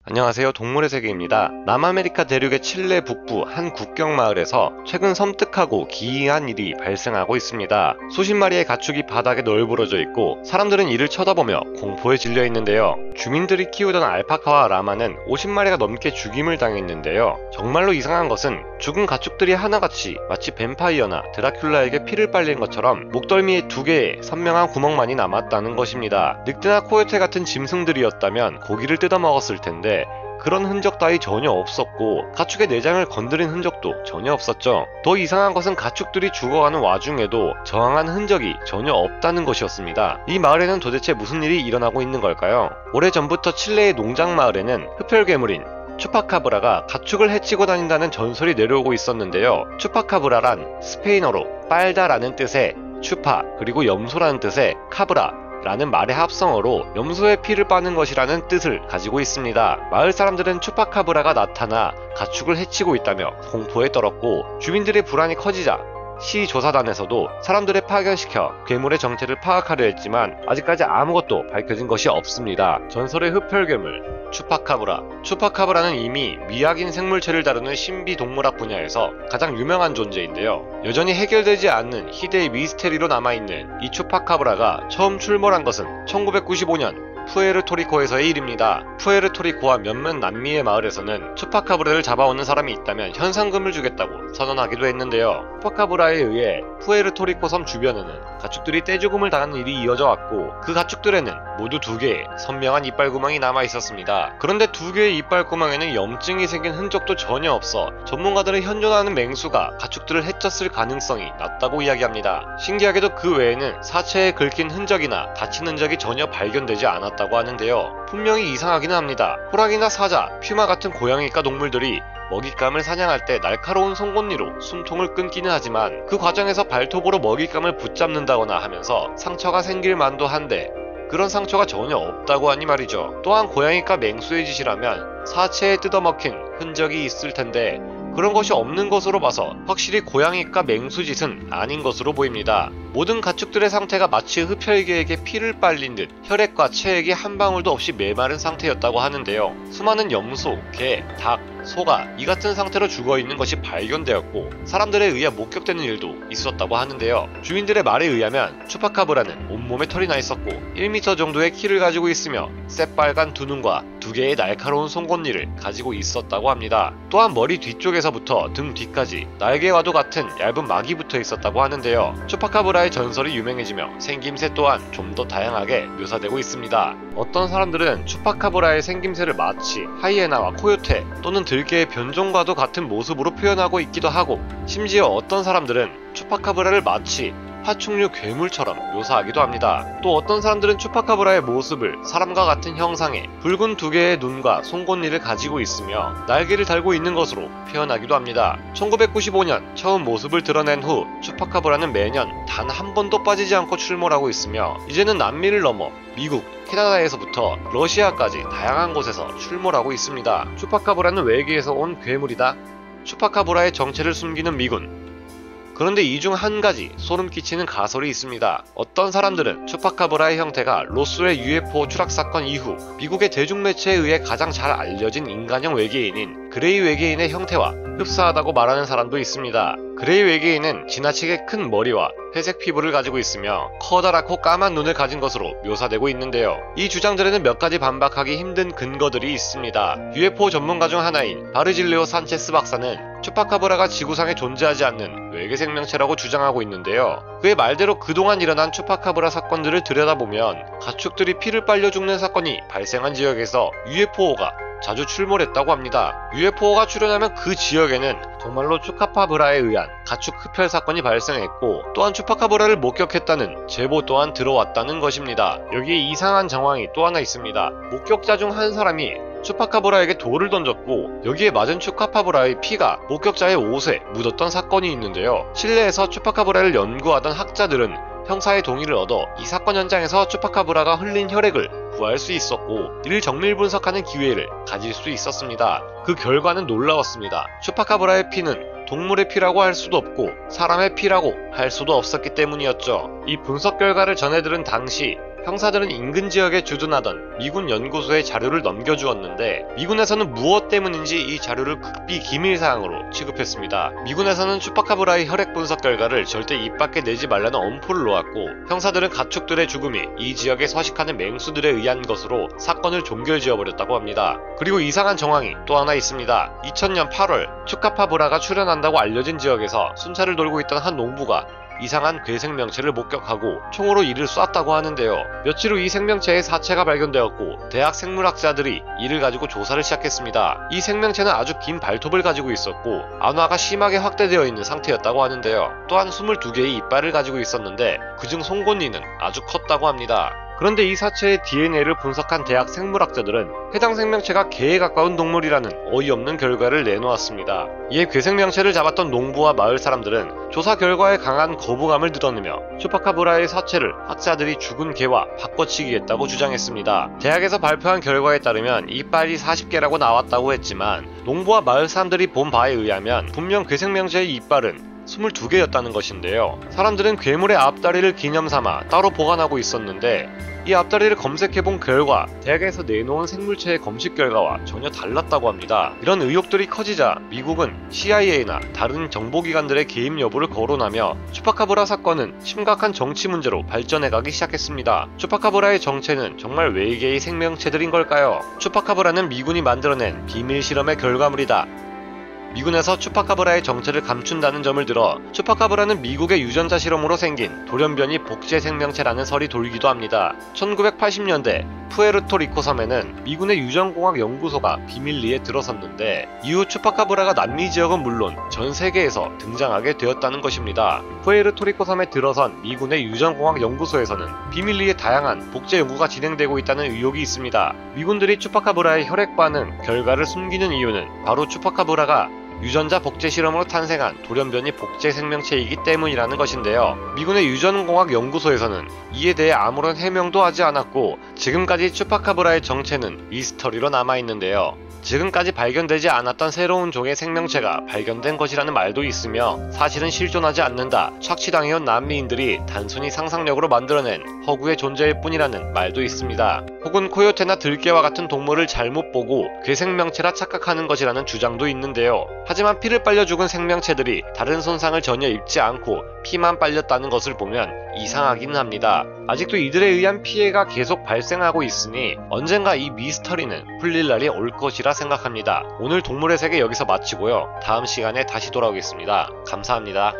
안녕하세요. 동물의 세계입니다. 남아메리카 대륙의 칠레 북부 한 국경 마을에서 최근 섬뜩하고 기이한 일이 발생하고 있습니다. 수십 마리의 가축이 바닥에 널브러져 있고 사람들은 이를 쳐다보며 공포에 질려 있는데요. 주민들이 키우던 알파카와 라마는 50마리가 넘게 죽임을 당했는데요. 정말로 이상한 것은 죽은 가축들이 하나같이 마치 뱀파이어나 드라큘라에게 피를 빨린 것처럼 목덜미에 2개의 선명한 구멍만이 남았다는 것입니다. 늑대나 코요테 같은 짐승들이었다면 고기를 뜯어 먹었을 텐데 그런 흔적 따위 전혀 없었고 가축의 내장을 건드린 흔적도 전혀 없었죠. 더 이상한 것은 가축들이 죽어가는 와중에도 저항한 흔적이 전혀 없다는 것이었습니다. 이 마을에는 도대체 무슨 일이 일어나고 있는 걸까요? 오래전부터 칠레의 농장 마을에는 흡혈괴물인 추파카브라가 가축을 해치고 다닌다는 전설이 내려오고 있었는데요. 추파카브라란 스페인어로 빨다라는 뜻의 추파 그리고 염소라는 뜻의 카브라 라는 말의 합성어로 염소의 피를 빠는 것이라는 뜻을 가지고 있습니다. 마을 사람들은 추파카브라가 나타나 가축을 해치고 있다며 공포에 떨었고 주민들의 불안이 커지자 시 조사단에서도 사람들을 파견시켜 괴물의 정체를 파악하려 했지만 아직까지 아무것도 밝혀진 것이 없습니다. 전설의 흡혈괴물 추파카브라는 이미 미학인 생물체를 다루는 신비동물학 분야에서 가장 유명한 존재인데요. 여전히 해결되지 않는 희대의 미스테리로 남아있는 이 추파카브라가 처음 출몰한 것은 1995년 푸에르토리코에서의 일입니다. 푸에르토리코와 몇몇 남미의 마을에서는 추파카브라를 잡아오는 사람이 있다면 현상금을 주겠다고 선언하기도 했는데요. 추파카브라에 의해 푸에르토리코 섬 주변에는 가축들이 떼죽음을 당하는 일이 이어져 왔고 그 가축들에는 모두 2개의 선명한 이빨구멍이 남아있었습니다. 그런데 2개의 이빨구멍에는 염증이 생긴 흔적도 전혀 없어 전문가들은 현존하는 맹수가 가축들을 해쳤을 가능성이 낮다고 이야기합니다. 신기하게도 그 외에는 사체에 긁힌 흔적이나 다친 흔적이 전혀 발견되지 않았다고 하는데요. 분명히 이상하기는 합니다. 호랑이나 사자, 퓨마 같은 고양이과 동물들이 먹잇감을 사냥할 때 날카로운 송곳니로 숨통을 끊기는 하지만 그 과정에서 발톱으로 먹잇감을 붙잡는다거나 하면서 상처가 생길 만도 한데 그런 상처가 전혀 없다고 하니 말이죠. 또한 고양이과 맹수의 짓이라면 사체에 뜯어먹힌 흔적이 있을 텐데 그런 것이 없는 것으로 봐서 확실히 고양이과 맹수짓은 아닌 것으로 보입니다. 모든 가축들의 상태가 마치 흡혈귀에게 피를 빨린 듯 혈액과 체액이 한 방울도 없이 메마른 상태였다고 하는데요. 수많은 염소, 개, 닭, 소가 이 같은 상태로 죽어있는 것이 발견되었고 사람들에 의해 목격되는 일도 있었다고 하는데요. 주민들의 말에 의하면 추파카브라는 온몸에 털이 나 있었고 1m 정도의 키를 가지고 있으며 새빨간 2눈과 2개의 날카로운 송곳니를 가지고 있었다고 합니다. 또한 머리 뒤쪽에서부터 등 뒤까지 날개와도 같은 얇은 막이 붙어 있었다고 하는데요. 추파카브라의 전설이 유명해지며 생김새 또한 좀 더 다양하게 묘사되고 있습니다. 어떤 사람들은 추파카브라의 생김새를 마치 하이에나와 코요테 또는 들개의 변종과도 같은 모습으로 표현하고 있기도 하고 심지어 어떤 사람들은 추파카브라를 마치 파충류 괴물처럼 묘사하기도 합니다. 또 어떤 사람들은 추파카브라의 모습을 사람과 같은 형상의 붉은 2개의 눈과 송곳니를 가지고 있으며 날개를 달고 있는 것으로 표현하기도 합니다. 1995년 처음 모습을 드러낸 후 추파카브라는 매년 단 한 번도 빠지지 않고 출몰하고 있으며 이제는 남미를 넘어 미국, 캐나다에서부터 러시아까지 다양한 곳에서 출몰하고 있습니다. 추파카브라는 외계에서 온 괴물이다. 추파카브라의 정체를 숨기는 미군. 그런데 이 중 한 가지 소름 끼치는 가설이 있습니다. 어떤 사람들은 추파카브라의 형태가 로스웰 UFO 추락 사건 이후 미국의 대중매체에 의해 가장 잘 알려진 인간형 외계인인 그레이 외계인의 형태와 흡사하다고 말하는 사람도 있습니다. 그레이 외계인은 지나치게 큰 머리와 회색 피부를 가지고 있으며 커다랗고 까만 눈을 가진 것으로 묘사되고 있는데요. 이 주장들에는 몇 가지 반박하기 힘든 근거들이 있습니다. UFO 전문가 중 하나인 바르질레오 산체스 박사는 추파카브라가 지구상에 존재하지 않는 외계 생명체라고 주장하고 있는데요. 그의 말대로 그동안 일어난 추파카브라 사건들을 들여다보면 가축들이 피를 빨려 죽는 사건이 발생한 지역에서 UFO가 자주 출몰했다고 합니다. UFO가 출현하면 그 지역에는 정말로 추파카브라에 의한 가축 흡혈 사건이 발생했고 또한 추파카브라를 목격했다는 제보 또한 들어왔다는 것입니다. 여기에 이상한 정황이 또 하나 있습니다. 목격자 중 한 사람이 추파카브라에게 돌을 던졌고 여기에 맞은 추파카브라의 피가 목격자의 옷에 묻었던 사건이 있는데요. 칠레에서 추파카브라를 연구하던 학자들은 형사의 동의를 얻어 이 사건 현장에서 추파카브라가 흘린 혈액을 구할 수 있었고 이를 정밀 분석하는 기회를 가질 수 있었습니다. 그 결과는 놀라웠습니다. 추파카브라의 피는 동물의 피라고 할 수도 없고 사람의 피라고 할 수도 없었기 때문이었죠. 이 분석 결과를 전해들은 당시 형사들은 인근 지역에 주둔하던 미군 연구소에 자료를 넘겨주었는데 미군에서는 무엇 때문인지 이 자료를 극비 기밀사항으로 취급했습니다. 미군에서는 추파카브라의 혈액 분석 결과를 절대 입 밖에 내지 말라는 엄포를 놓았고 형사들은 가축들의 죽음이 이 지역에 서식하는 맹수들에 의한 것으로 사건을 종결지어버렸다고 합니다. 그리고 이상한 정황이 또 하나 있습니다. 2000년 8월 추카파브라가 출현한다고 알려진 지역에서 순찰을 돌고 있던 한 농부가 이상한 괴생명체를 목격하고 총으로 이를 쐈다고 하는데요. 며칠 후 이 생명체의 사체가 발견되었고 대학 생물학자들이 이를 가지고 조사를 시작했습니다. 이 생명체는 아주 긴 발톱을 가지고 있었고 안화가 심하게 확대되어 있는 상태였다고 하는데요. 또한 22개의 이빨을 가지고 있었는데 그중 송곳니는 아주 컸다고 합니다. 그런데 이 사체의 DNA를 분석한 대학 생물학자들은 해당 생명체가 개에 가까운 동물이라는 어이없는 결과를 내놓았습니다. 이에 괴생명체를 잡았던 농부와 마을 사람들은 조사 결과에 강한 거부감을 드러내며 추파카브라의 사체를 학자들이 죽은 개와 바꿔치기했다고 주장했습니다. 대학에서 발표한 결과에 따르면 이빨이 40개라고 나왔다고 했지만 농부와 마을 사람들이 본 바에 의하면 분명 괴생명체의 이빨은 22개였다는 것인데요. 사람들은 괴물의 앞다리를 기념삼아 따로 보관하고 있었는데 이 앞다리를 검색해본 결과 대학에서 내놓은 생물체의 검식 결과와 전혀 달랐다고 합니다. 이런 의혹들이 커지자 미국은 CIA나 다른 정보기관들의 개입 여부를 거론하며 추파카브라 사건은 심각한 정치 문제로 발전해가기 시작했습니다. 추파카브라의 정체는 정말 외계의 생명체들인 걸까요? 추파카브라는 미군이 만들어낸 비밀 실험의 결과물이다. 미군에서 추파카브라의 정체를 감춘다는 점을 들어 추파카브라는 미국의 유전자 실험으로 생긴 돌연변이 복제 생명체라는 설이 돌기도 합니다. 1980년대 푸에르토리코 섬에는 미군의 유전공학 연구소가 비밀리에 들어섰는데 이후 추파카브라가 남미 지역은 물론 전 세계에서 등장하게 되었다는 것입니다. 푸에르토리코 섬에 들어선 미군의 유전공학 연구소에서는 비밀리에 다양한 복제 연구가 진행되고 있다는 의혹이 있습니다. 미군들이 추파카브라의 혈액 반응 결과를 숨기는 이유는 바로 추파카브라가 유전자 복제 실험으로 탄생한 돌연변이 복제 생명체이기 때문이라는 것인데요. 미군의 유전공학 연구소에서는 이에 대해 아무런 해명도 하지 않았고 지금까지 추파카브라의 정체는 미스터리로 남아있는데요. 지금까지 발견되지 않았던 새로운 종의 생명체가 발견된 것이라는 말도 있으며 사실은 실존하지 않는다, 착취당해온 난미인들이 단순히 상상력으로 만들어낸 허구의 존재일 뿐이라는 말도 있습니다. 혹은 코요테나 들깨와 같은 동물을 잘못 보고 괴생명체라 착각하는 것이라는 주장도 있는데요. 하지만 피를 빨려 죽은 생명체들이 다른 손상을 전혀 입지 않고 피만 빨렸다는 것을 보면 이상하기는 합니다. 아직도 이들에 의한 피해가 계속 발생하고 있으니 언젠가 이 미스터리는 풀릴 날이 올 것이라 생각합니다. 오늘 동물의 세계 여기서 마치고요. 다음 시간에 다시 돌아오겠습니다. 감사합니다.